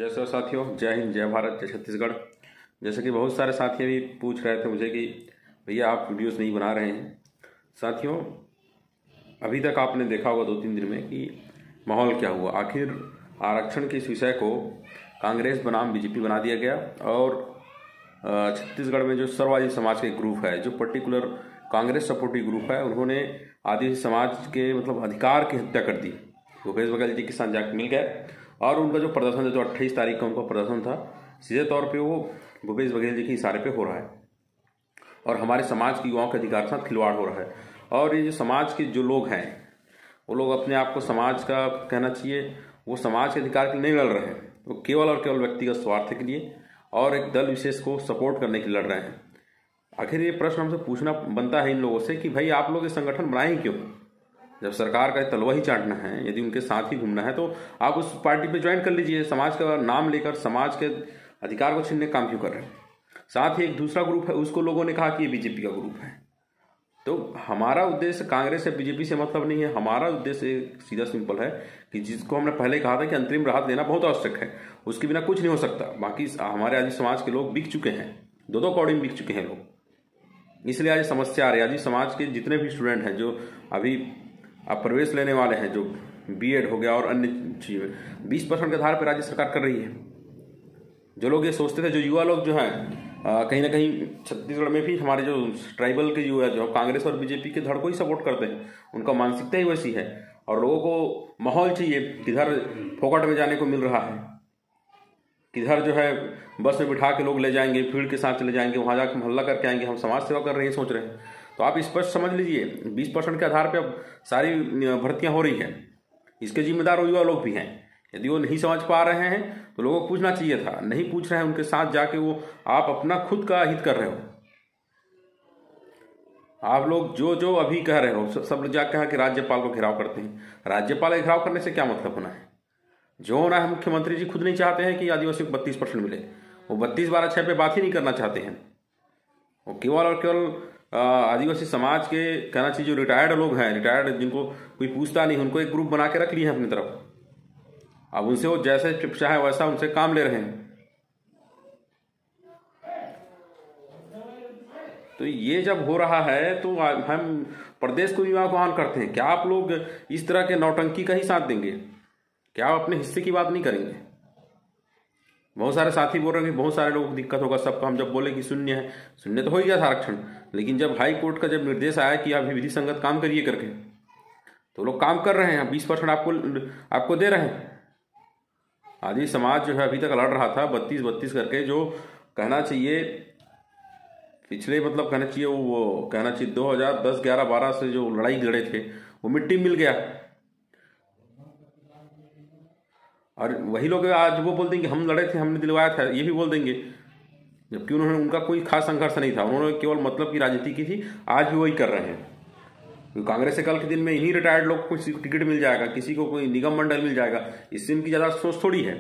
जय सर साथियों, जय हिंद, जय भारत, जय छत्तीसगढ़। जैसे कि बहुत सारे साथी भी पूछ रहे थे मुझे कि भैया आप वीडियोस नहीं बना रहे हैं। साथियों, अभी तक आपने देखा होगा 2-3 दिन में कि माहौल क्या हुआ। आखिर आरक्षण के इस विषय को कांग्रेस बनाम बीजेपी बना दिया गया और छत्तीसगढ़ में जो सर्वआदिवासी समाज के ग्रुप है, जो पर्टिकुलर कांग्रेस सपोर्टिव ग्रुप है, उन्होंने आदिवासी समाज के अधिकार की हत्या कर दी। भूपेश बघेल जी के साथ जाकर मिल गए और उनका जो प्रदर्शन है, जो 28 तारीख का उनका प्रदर्शन था, सीधे तौर पे वो भूपेश बघेल जी के इशारे पे हो रहा है और हमारे समाज के युवाओं के अधिकार के साथ खिलवाड़ हो रहा है। और ये जो समाज के जो लोग हैं, वो लोग अपने आप को समाज का कहना चाहिए, वो समाज के अधिकार के लिए नहीं लड़ रहे हैं, वो केवल और केवल व्यक्तिगत स्वार्थ के लिए और एक दल विशेष को सपोर्ट करने के लिए लड़ रहे हैं। आखिर ये प्रश्न हमसे पूछना बनता है इन लोगों से कि भाई आप लोग ये संगठन बनाए ही क्यों? जब सरकार का तलवा ही चाटना है, यदि उनके साथ ही घूमना है, तो आप उस पार्टी पे ज्वाइन कर लीजिए। समाज का नाम लेकर समाज के अधिकार को छीनने का काम क्यों कर रहे हैं? साथ ही एक दूसरा ग्रुप है, उसको लोगों ने कहा कि ये बीजेपी का ग्रुप है। तो हमारा उद्देश्य कांग्रेस या बीजेपी से मतलब नहीं है। हमारा उद्देश्य सीधा सिंपल है कि जिसको हमने पहले कहा था कि अंतरिम राहत लेना बहुत आवश्यक है, उसके बिना कुछ नहीं हो सकता। बाकी हमारे आदि समाज के लोग बिक चुके हैं, 2-2 कौड़ी में बिक चुके हैं लोग, इसलिए आज समस्या आ रही है। आदि समाज के जितने भी स्टूडेंट हैं जो अभी अब प्रवेश लेने वाले हैं, जो बीएड हो गया और अन्य चीजें, 20% के आधार पर राज्य सरकार कर रही है। जो लोग ये सोचते थे, जो युवा लोग जो हैं, कहीं ना कहीं छत्तीसगढ़ में भी हमारे जो ट्राइबल के युवा जो कांग्रेस और बीजेपी के धड़ को ही सपोर्ट करते हैं, उनका मानसिकता ही वैसी है। और लोगों को माहौल चाहिए, किधर फोकट में जाने को मिल रहा है, किधर जो है बस में बिठा के लोग ले जाएंगे, भीड़ के साथ चले जाएंगे, वहां जाकर मोहल्ला करके आएंगे, हम समाज सेवा कर रहे हैं सोच रहे हैं। तो आप स्पष्ट समझ लीजिए, 20% के आधार पे अब सारी भर्तियां हो रही हैं। इसके जिम्मेदार युवा लोग भी हैं। यदि वो नहीं समझ पा रहे हैं तो लोगों को पूछना चाहिए था, नहीं पूछ रहे हैं, उनके साथ जाके वो आप अपना खुद का हित कर रहे हो। आप लोग जो अभी कह रहे हो, सब लोग जाके कहा कि राज्यपाल को घेराव करते हैं। राज्यपाल का घेराव करने से क्या मतलब होना है? जो होना है, मुख्यमंत्री जी खुद नहीं चाहते हैं कि आदिवासी को 32% मिले। वो 32/6 पे बात ही नहीं करना चाहते हैं। वो केवल और केवल आदिवासी समाज के कहना चाहिए, जो रिटायर्ड लोग हैं, रिटायर्ड जिनको कोई पूछता नहीं, उनको एक ग्रुप बना के रख लिए हैं अपनी तरफ। अब उनसे वो जैसे चाहे वैसा उनसे काम ले रहे हैं। तो ये जब हो रहा है तो हम प्रदेश को युवा को आह्वान करते हैं, क्या आप लोग इस तरह के नौटंकी का ही साथ देंगे? क्या आप अपने हिस्से की बात नहीं करेंगे? बहुत सारे साथी बोल रहे हैं कि बहुत सारे लोगों को दिक्कत होगा। सबका हम जब बोले कि शून्य है, शून्य तो हो ही गया था आरक्षण, लेकिन जब हाई कोर्ट का जब निर्देश आया कि आप विधि संगत काम करिए करके, तो लोग काम कर रहे हैं। 20% आपको दे रहे हैं। आदि समाज जो है अभी तक लड़ रहा था 32-32 करके, जो कहना चाहिए पिछले कहना चाहिए वो कहना चाहिए 2010, 11, 12 से जो लड़ाई लड़े थे, वो मिट्टी मिल गया। और वही लोग आज वो बोल देंगे हम लड़े थे, हमने दिलवाया था, ये भी बोल देंगे, जबकि उन्होंने, उनका कोई खास संघर्ष नहीं था, उन्होंने केवल मतलब की राजनीति की थी। आज भी वही कर रहे हैं। कांग्रेस से कल के दिन में इन्हीं रिटायर्ड लोग को टिकट मिल जाएगा, किसी को कोई निगम मंडल मिल जाएगा, इससे उनकी ज्यादा सोच थोड़ी है।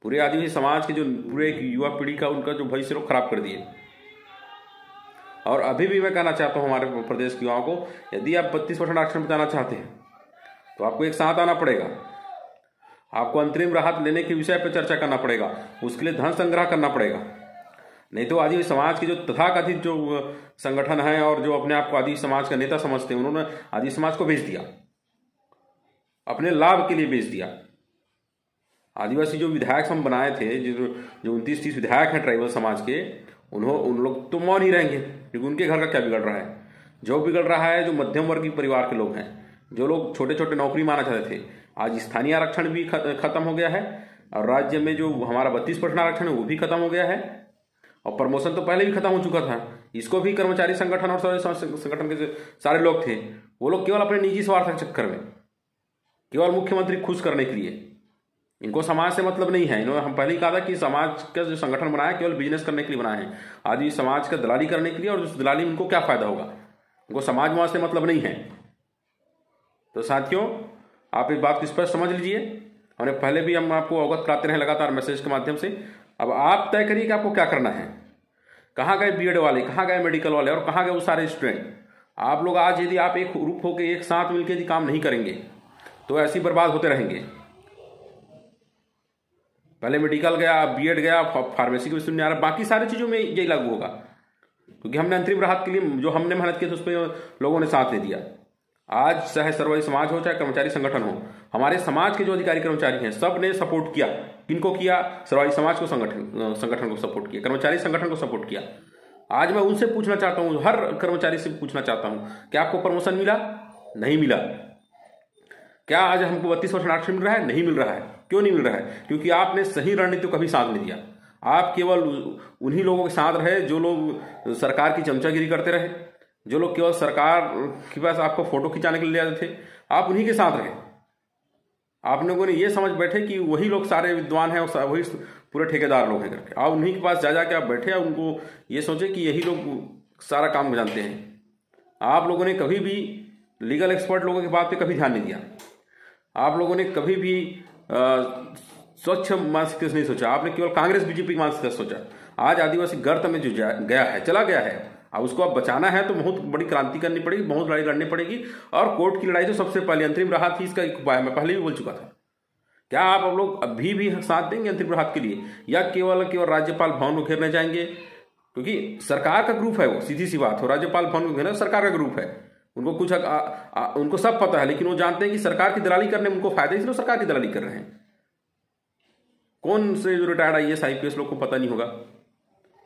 पूरे आदिवासी समाज के जो पूरे युवा पीढ़ी का उनका जो भविष्य लोग खराब कर दिए। और अभी भी मैं कहना चाहता हूं हमारे प्रदेश के युवाओं को, यदि आप 32% आरक्षण बचाना चाहते हैं तो आपको एक साथ आना पड़ेगा। आपको अंतरिम राहत लेने के विषय पर चर्चा करना पड़ेगा, उसके लिए धन संग्रह करना पड़ेगा। नहीं तो आदिवासी समाज के जो तथाकथित जो संगठन है और जो अपने आप को आदिवासी समाज का नेता समझते हैं, उन्होंने आदिवासी समाज को बेच दिया, अपने लाभ के लिए बेच दिया। आदिवासी जो विधायक हम बनाए थे, जो 29-30 विधायक हैं ट्राइबल समाज के, उन लोग तो मौन ही रहेंगे, क्योंकि उनके घर का क्या बिगड़ रहा है? जो बिगड़ रहा है, जो मध्यम वर्गीय परिवार के लोग हैं, जो लोग छोटे छोटे नौकरी माना चाहते थे, आज स्थानीय आरक्षण भी खत्म हो गया है और राज्य में जो हमारा 32% आरक्षण है वो भी खत्म हो गया है। और प्रमोशन तो पहले भी खत्म हो चुका था। इसको भी कर्मचारी संगठन और सारे संगठन के सारे लोग थे, वो लोग केवल अपने निजी स्वार्थ के चक्कर में, केवल मुख्यमंत्री खुश करने के लिए, इनको समाज से मतलब नहीं है। इन्होंने, हम पहले ही कहा था कि समाज का जो संगठन बनाया केवल बिजनेस करने के लिए बनाए हैं, आदि समाज का दलाली करने के लिए। और उस दलाली में उनको क्या फायदा होगा? उनको समाज से मतलब नहीं है। तो साथियों, आप इस बात को स्पष्ट समझ लीजिए। हमने पहले भी हम आपको अवगत कराते रहे लगातार मैसेज के माध्यम से। अब आप तय करिए कि आपको क्या करना है। कहाँ गए बीएड वाले, कहाँ गए मेडिकल वाले और कहाँ गए वो सारे स्टूडेंट? आप लोग आज यदि आप एक ग्रुप होकर एक साथ मिलकर यदि काम नहीं करेंगे तो ऐसे ही बर्बाद होते रहेंगे। पहले मेडिकल गया, बीएड गया, फार्मेसी के सुनने आ रहा, बाकी सारी चीज़ों में यही लागू होगा, क्योंकि हमने अंतरिम राहत के लिए जो हमने मेहनत की तो उस पर लोगों ने साथ नहीं दिया। आज चाहे सर्वोदय समाज हो चाहे कर्मचारी संगठन हो, हमारे समाज के जो अधिकारी कर्मचारी हैं सब ने सपोर्ट किया। किनको किया? सर्वोदय समाज को, संगठन को सपोर्ट किया, कर्मचारी संगठन को सपोर्ट किया। आज मैं उनसे पूछना चाहता हूं, हर कर्मचारी से पूछना चाहता हूं, क्या आपको प्रमोशन मिला? नहीं मिला। क्या आज हमको 32% आरक्षण मिल रहा है? नहीं मिल रहा है। क्यों नहीं मिल रहा है? क्योंकि आपने सही रणनीति को कभी साथ नहीं दिया। आप केवल उन्हीं लोगों के साथ रहे जो लोग सरकार की चमचागिरी करते रहे, जो लोग केवल सरकार के पास आपको फोटो खिंचाने के लिए ले जाते थे, आप उन्हीं के साथ रहे। आप लोगों ने ये समझ बैठे कि वही लोग सारे विद्वान हैं और वही पूरे ठेकेदार लोग हैं करके। आप उन्हीं के पास जा जाके आप बैठे, उनको ये सोचे कि यही लोग सारा काम जानते हैं। आप लोगों ने कभी भी लीगल एक्सपर्ट लोगों की बात पे कभी ध्यान नहीं दिया। आप लोगों ने कभी भी स्वच्छ मानसिकता से नहीं सोचा। आपने केवल कांग्रेस बीजेपी की मानसिकता सोचा। आज आदिवासी गर्त में जो गया है, चला गया है, अब उसको अब बचाना है तो बहुत बड़ी क्रांति करनी पड़ेगी, बहुत लड़ाई लड़नी पड़ेगी। और कोर्ट की लड़ाई तो सबसे पहले, अंतरिम राहत ही इसका एक उपाय, मैं पहले भी बोल चुका था। क्या आप लोग अभी भी साथ देंगे अंतरिम राहत के लिए, या केवल राज्यपाल भवन को घेरने जाएंगे? क्योंकि सरकार का ग्रुप है वो, सीधी सी बात हो, राज्यपाल भवन को घेरना सरकार का ग्रुप है। उनको कुछ उनको सब पता है, लेकिन वो जानते हैं कि सरकार की दलाली करने में उनको फायदा, इसलिए सरकार की दलाली कर रहे हैं। कौन से जो रिटायर्ड IAS IPS लोग को पता नहीं होगा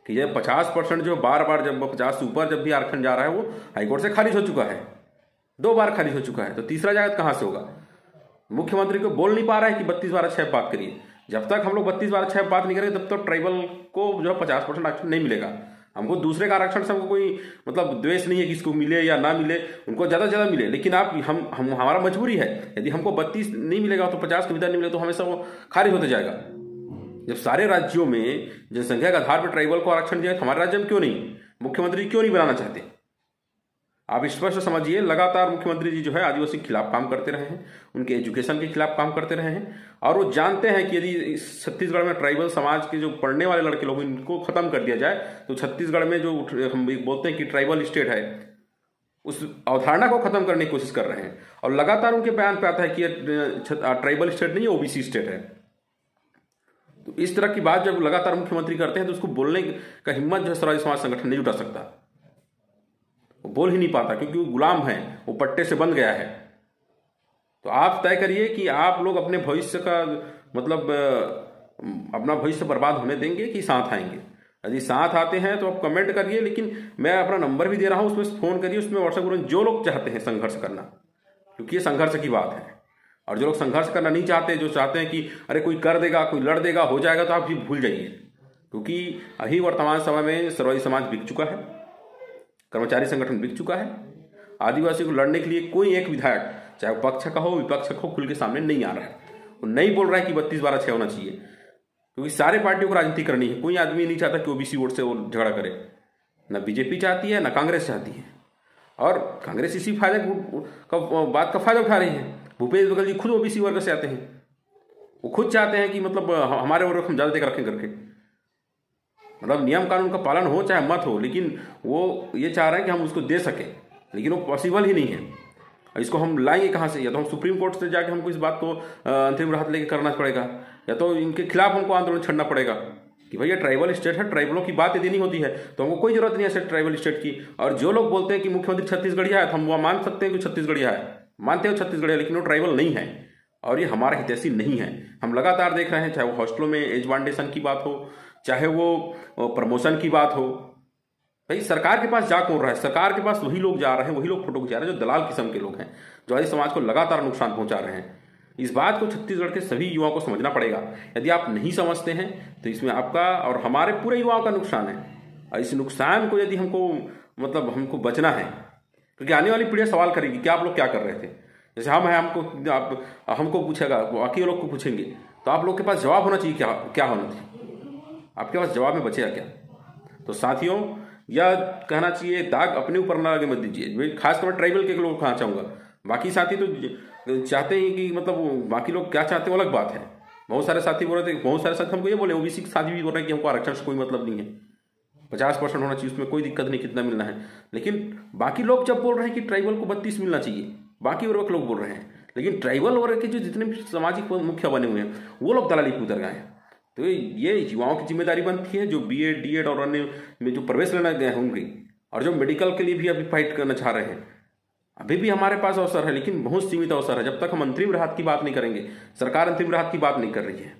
कि ये 50% जो बार बार जब 50 से ऊपर जब भी आरक्षण जा रहा है वो हाईकोर्ट से खारिज हो चुका है, 2 बार खारिज हो चुका है, तो तीसरा जायज कहां से होगा? मुख्यमंत्री को बोल नहीं पा रहा है कि 32/6 बात करिए। जब तक हम लोग 32/6 बात नहीं करेंगे तब तक ट्राइबल को जो 50% आरक्षण नहीं मिलेगा। हमको दूसरे का आरक्षण से हमको कोई मतलब द्वेष नहीं है कि इसको मिले या ना मिले, उनको ज्यादा से ज्यादा मिले, लेकिन आप हम हमारा मजबूरी है। यदि हमको 32 नहीं मिलेगा तो 50 के भीतर नहीं मिलेगा तो हमेशा वो खारिज होते जाएगा। जब सारे राज्यों में जनसंख्या के आधार पर ट्राइबल को आरक्षण दिया, हमारे राज्य में क्यों नहीं? मुख्यमंत्री क्यों नहीं बनाना चाहते? आप स्पष्ट समझिए, लगातार मुख्यमंत्री जी जो है आदिवासी के खिलाफ काम करते रहे हैं, उनके एजुकेशन के खिलाफ काम करते रहे हैं, और वो जानते हैं कि यदि छत्तीसगढ़ में ट्राइबल समाज के जो पढ़ने वाले लड़के लोग इनको खत्म कर दिया जाए तो छत्तीसगढ़ में जो हम बोलते हैं कि ट्राइबल स्टेट है, उस अवधारणा को खत्म करने की कोशिश कर रहे हैं। और लगातार उनके बयान पे आता है कि ट्राइबल स्टेट नहीं है, OBC स्टेट है। तो इस तरह की बात जब लगातार मुख्यमंत्री करते हैं तो उसको बोलने का हिम्मत जो है सर्वोदय समाज संगठन नहीं जुटा सकता, वो बोल ही नहीं पाता, क्योंकि वो गुलाम है, वो पट्टे से बंध गया है। तो आप तय करिए कि आप लोग अपने भविष्य का मतलब अपना भविष्य बर्बाद होने देंगे कि साथ आएंगे। यदि साथ आते हैं तो आप कमेंट करिए, लेकिन मैं अपना नंबर भी दे रहा हूं, उसमें फोन करिए, उसमें व्हाट्सएप ग्रुप, जो लोग चाहते हैं संघर्ष करना, क्योंकि ये संघर्ष की बात है। और जो लोग संघर्ष करना नहीं चाहते, जो चाहते हैं कि अरे कोई कर देगा, कोई लड़ देगा, हो जाएगा, तो आप ये भूल जाइए, क्योंकि अभी वर्तमान समय में सर्वोदय समाज बिक चुका है, कर्मचारी संगठन बिक चुका है। आदिवासी को लड़ने के लिए कोई एक विधायक, चाहे वो पक्ष का हो विपक्ष का हो, खुल के सामने नहीं आ रहा है। वो नहीं बोल रहा है कि 32/6 होना चाहिए, क्योंकि सारे पार्टियों को राजनीति करनी है। कोई आदमी नहीं चाहता कि OBC वोट से वो झगड़ा करे, ना बीजेपी चाहती है ना कांग्रेस चाहती है, और कांग्रेस इसी फायदे बात का फायदा उठा रही है। भूपेश बघेल जी खुद OBC वर्ग से आते हैं, वो खुद चाहते हैं कि मतलब हमारे वर्ग हम ज्यादा देकर रखें करके, मतलब नियम कानून का पालन हो चाहे मत हो, लेकिन वो ये चाह रहे हैं कि हम उसको दे सके, लेकिन वो पॉसिबल ही नहीं है। इसको हम लाएंगे कहाँ से? या तो हम सुप्रीम कोर्ट से जाके हमको इस बात को अंतरिम राहत लेके करना पड़ेगा, या तो इनके खिलाफ हमको आंदोलन छेड़ना पड़ेगा कि भैया ट्राइबल स्टेट है, ट्राइबलों की बात यदि नहीं होती है तो हमको कोई जरूरत नहीं है ट्राइबल स्टेट की। और जो लोग बोलते हैं कि मुख्यमंत्री छत्तीसगढ़िया है, तो हम वो मान सकते हैं कि छत्तीसगढ़िया है, मानते हो छत्तीसगढ़िया, लेकिन वो ट्राइबल नहीं है और ये हमारा हितैषी नहीं है। हम लगातार देख रहे हैं, चाहे वो हॉस्टलों में एज वांडेशन की बात हो, चाहे वो प्रमोशन की बात हो, भाई सरकार के पास जा कौन रहा है? सरकार के पास वही लोग जा रहे हैं, वही लोग फोटो खिंचा रहे हैं जो दलाल किस्म के लोग हैं, जो आदि समाज को लगातार नुकसान पहुंचा रहे हैं। इस बात को छत्तीसगढ़ के सभी युवाओं को समझना पड़ेगा। यदि आप नहीं समझते हैं तो इसमें आपका और हमारे पूरे युवाओं का नुकसान है। और इस नुकसान को यदि हमको बचना है, क्योंकि आने वाली पीढ़ी सवाल करेगी कि आप लोग क्या कर रहे थे। जैसे हम हैं, हमको पूछेगा, बाकी लोग को पूछेंगे, तो आप लोग के पास जवाब होना चाहिए, क्या होना चाहिए, आपके पास जवाब में बचेगा क्या? तो साथियों, यह कहना चाहिए, दाग अपने ऊपर ना लगे मत दीजिए। खासकर ट्राइबल के लोग कहना चाहूंगा, बाकी साथी तो चाहते हैं कि मतलब बाकी लोग क्या चाहते हैं वो अलग बात है। बहुत सारे साथी बोल रहे थे, बहुत सारे साथी हमको ये बोले, OBC के साथी भी बोल रहे हैं कि हमको आरक्षण से कोई मतलब नहीं है, 50% होना चाहिए, उसमें कोई दिक्कत नहीं, कितना मिलना है। लेकिन बाकी लोग जब बोल रहे हैं कि ट्राइबल को 32 मिलना चाहिए, बाकी वर्ग लोग बोल रहे हैं, लेकिन ट्राइबल वर्ग के जो जितने सामाजिक मुखिया बने हुए हैं वो लोग दलाली पे उतर गए हैं। तो ये युवाओं की जिम्मेदारी बनती है जो बीएड डीएड और अन्य में जो प्रवेश लेना गए होंगे और जो मेडिकल के लिए भी अभी फाइट करना चाह रहे हैं। अभी भी हमारे पास अवसर है, लेकिन बहुत सीमित अवसर है। जब तक हम अंतरिम राहत की बात नहीं करेंगे, सरकार अंतरिम राहत की बात नहीं कर रही है,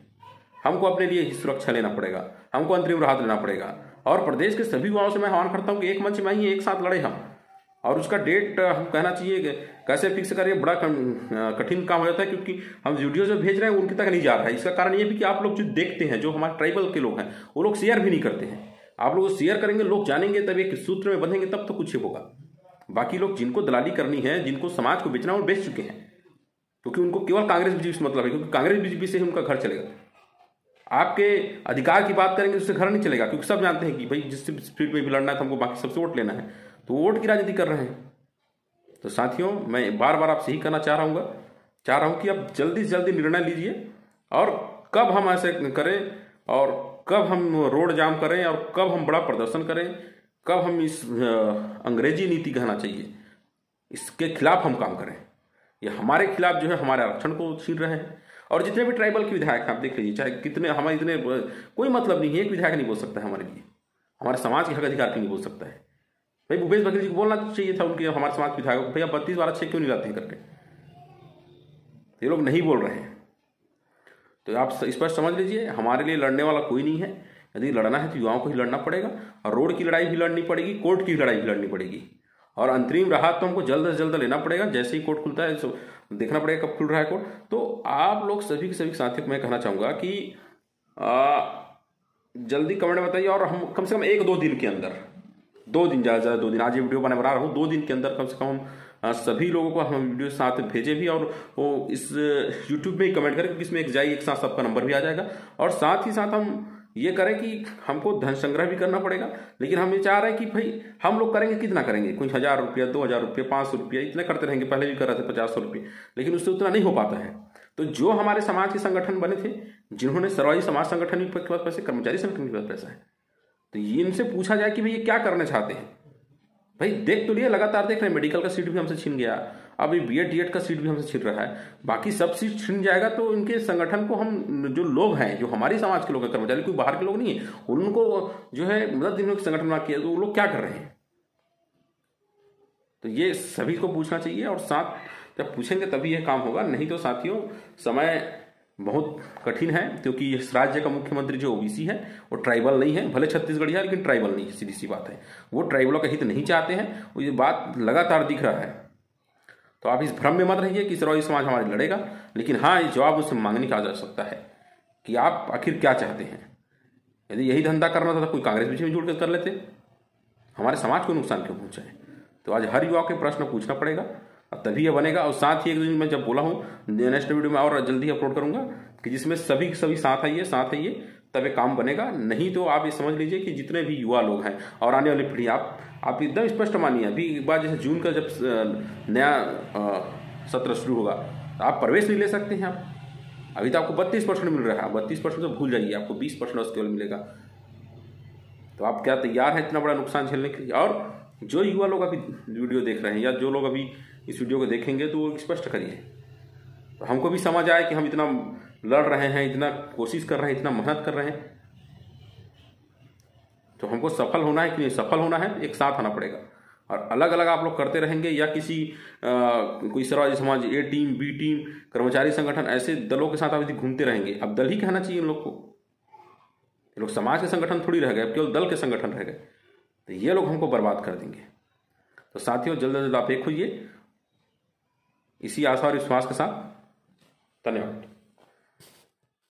हमको अपने लिए ही सुरक्षा लेना पड़ेगा, हमको अंतरिम राहत लेना पड़ेगा। और प्रदेश के सभी युवाओं से मैं आह्वान करता हूं कि एक मंच में ही एक साथ लड़े हम, और उसका डेट हम कहना चाहिए कैसे फिक्स करिए, बड़ा कठिन काम हो जाता है, क्योंकि हम वीडियो जो भेज रहे हैं उनके तक नहीं जा रहा है। इसका कारण ये भी कि आप लोग जो देखते हैं, जो हमारे ट्राइबल के लोग हैं, वो लोग शेयर भी नहीं करते हैं। आप लोग शेयर करेंगे, लोग जानेंगे, तब एक सूत्र में बंधेंगे, तब तो कुछ होगा। बाकी लोग जिनको दलाली करनी है, जिनको समाज को बेचना, वो बेच चुके हैं, क्योंकि उनको केवल कांग्रेस बीजेपी से मतलब है, क्योंकि कांग्रेस बीजेपी से ही उनका घर चलेगा। आपके अधिकार की बात करेंगे उससे घर नहीं चलेगा, क्योंकि सब जानते हैं कि भाई जिस स्पीड में भी लड़ना है तो हमको बाकी सबसे वोट लेना है, तो वोट की राजनीति कर रहे हैं। तो साथियों, मैं बार बार आपसे ही कहना चाह रहा हूं कि आप जल्दी से जल्दी निर्णय लीजिए, और कब हम ऐसे करें, और कब हम रोड जाम करें, और कब हम बड़ा प्रदर्शन करें, कब हम इस अंग्रेजी नीति कहना चाहिए इसके खिलाफ हम काम करें। ये हमारे खिलाफ जो है, हमारे आरक्षण को छीन रहे हैं। और जितने भी ट्राइबल के विधायक हैं, आप देख लीजिए, चाहे कितने हमारे इतने, कोई मतलब नहीं है, एक विधायक नहीं बोल सकता है हमारे लिए, हमारे समाज के हक अधिकार की नहीं बोल सकता है। भाई भूपेश बघेल जी को बोलना चाहिए था उनके, हमारे समाज के विधायक, भैया 32/6 क्यों नहीं लाते हैं करके, ये लोग नहीं बोल रहे हैं। तो आप स्पष्ट समझ लीजिए, हमारे लिए लड़ने वाला कोई नहीं है। यदि लड़ना है तो युवाओं को ही लड़ना पड़ेगा, और रोड की लड़ाई भी लड़नी पड़ेगी, कोर्ट की लड़ाई भी लड़नी पड़ेगी, और अंतरिम राहत तो हमको जल्द से जल्द लेना पड़ेगा। जैसे ही कोर्ट खुलता है, तो देखना पड़ेगा कब खुल रहा है कोर्ट। तो आप लोग सभी के सभी साथियों को मैं कहना चाहूँगा कि जल्दी कमेंट बताइए, और हम कम से कम 1-2 दिन के अंदर, 2 दिन ज़्यादा 2 दिन, आज ये वीडियो बना रहा हूँ, 2 दिन के अंदर कम से कम हम सभी लोगों को हम वीडियो साथ भेजे भी, और वो इस यूट्यूब में ही कमेंट करें, क्योंकि इसमें एक साथ सबका नंबर भी आ जाएगा। और साथ ही साथ हम ये करें कि हमको धन संग्रह भी करना पड़ेगा, लेकिन हम ये चाह रहे हैं कि भाई हम लोग करेंगे, कितना करेंगे, कुछ 1000 रुपया, 2000 रुपये, 500 रुपया, इतने करते रहेंगे। पहले भी कर रहे थे 50 रुपये, लेकिन उससे उतना नहीं हो पाता है। तो जो हमारे समाज के संगठन बने थे, जिन्होंने सर्वोदय समाज संगठन के पास पैसे, कर्मचारी संगठन के पास पैसा है, तो ये इनसे पूछा जाए कि भाई ये क्या करना चाहते हैं। भाई देख तो लिए, लगातार देख रहे हैं, मेडिकल का सीट भी हमसे छीन गया, अभी बीएड डीएड का सीट भी हमसे छीन रहा है, बाकी सब सीट छीन जाएगा। तो इनके संगठन को हम, जो लोग हैं, जो हमारे समाज के लोग हैं, कर्मचारी, कोई बाहर के लोग नहीं है, उनको जो है मदद देने के संगठन में किया, तो वो लोग क्या कर रहे हैं। तो ये सभी को पूछना चाहिए, और साथ जब पूछेंगे तभी यह काम होगा। नहीं तो साथियों, समय बहुत कठिन है, क्योंकि इस राज्य का मुख्यमंत्री जो ओबीसी है, वो ट्राइबल नहीं है। भले छत्तीसगढ़ी है, लेकिन ट्राइबल नहीं है, सीधी सी बात है। वो ट्राइबलों का हित नहीं चाहते हैं, वो ये बात लगातार दिख रहा है। तो आप इस भ्रम में मत रहिए कि सर्वोदय समाज हमारे लड़ेगा, लेकिन हाँ, ये जवाब उससे मांगने का जा सकता है कि आप आखिर क्या चाहते हैं। यदि यही धंधा करना था तो कोई कांग्रेस बीच में जुड़ कर लेते, हमारे समाज को नुकसान क्यों पहुंचाए। तो आज हर युवा के प्रश्न पूछना पड़ेगा, अब तभी ये बनेगा। और साथ ही एक दिन मैं जब बोला हूँ, नेक्स्ट वीडियो में और जल्दी अपलोड करूंगा, कि जिसमें सभी साथ आइए, तब एक काम बनेगा। नहीं तो आप ये समझ लीजिए कि जितने भी युवा लोग हैं और आने वाली पीढ़ी, आप एकदम स्पष्ट मानिए, अभी एक बार जैसे जून का जब नया सत्र शुरू होगा, तो आप प्रवेश नहीं ले सकते हैं। आप अभी तो आपको 32% मिल रहा है, 32% तो भूल जाइए, आपको 20% केवल मिलेगा। तो आप क्या तैयार हैं इतना बड़ा नुकसान झेलने के लिए। और जो युवा लोग अभी वीडियो देख रहे हैं, या जो लोग अभी इस वीडियो को देखेंगे, तो वो स्पष्ट करिए, तो हमको भी समझ आए कि हम इतना लड़ रहे हैं, इतना कोशिश कर रहे हैं, इतना मेहनत कर रहे हैं। तो हमको सफल होना है कि नहीं सफल होना है, एक साथ आना पड़ेगा। और अलग अलग आप लोग करते रहेंगे, या किसी कोई सर्वोदय समाज, ए टीम, बी टीम, कर्मचारी संगठन, ऐसे दलों के साथ आप यदि घूमते रहेंगे, अब दल ही कहना चाहिए इन लोग को। ये लोग समाज के संगठन थोड़ी रह गए, अब केवल दल के संगठन रह गए, तो ये लोग हमको बर्बाद कर देंगे। तो साथियों, जल्द से जल्द आप एक होइए, इसी आशा और विश्वास के साथ। धन्यवाद।